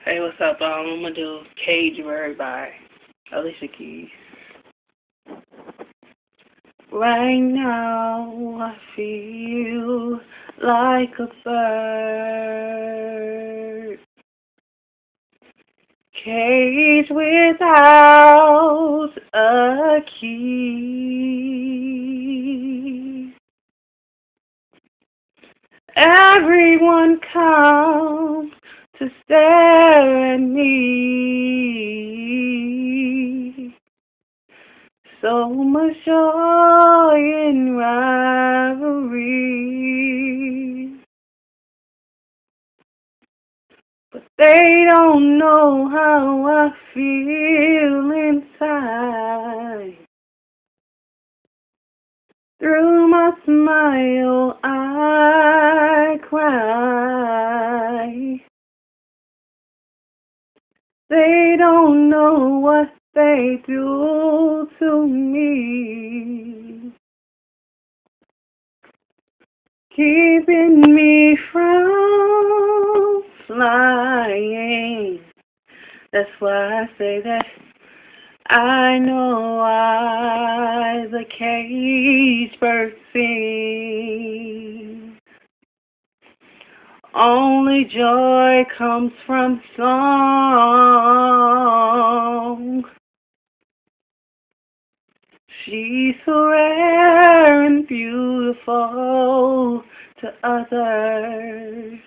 Hey, what's up? I'm gonna do Cage Bird by Alicia Keys. Right now, I feel like a bird, caged without a key. Everyone comes to stare at me. So much joy in rivalry, but they don't know how I feel inside. Through my smile, I cry. They don't know what they do to me, keeping me from flying. That's why I say that I know why the cage bird sings. Only joy comes from song. She's so rare and beautiful to others.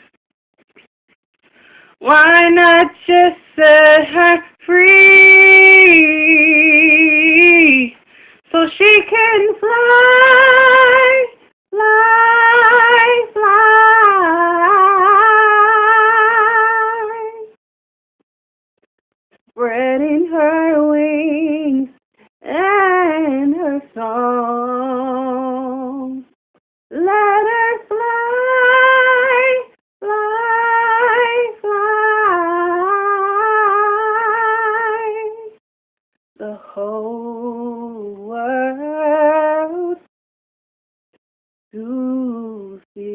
Why not just set her free so she can fly, fly, fly, spreading her wings and her song. Let her fly, fly, fly, the whole world to see.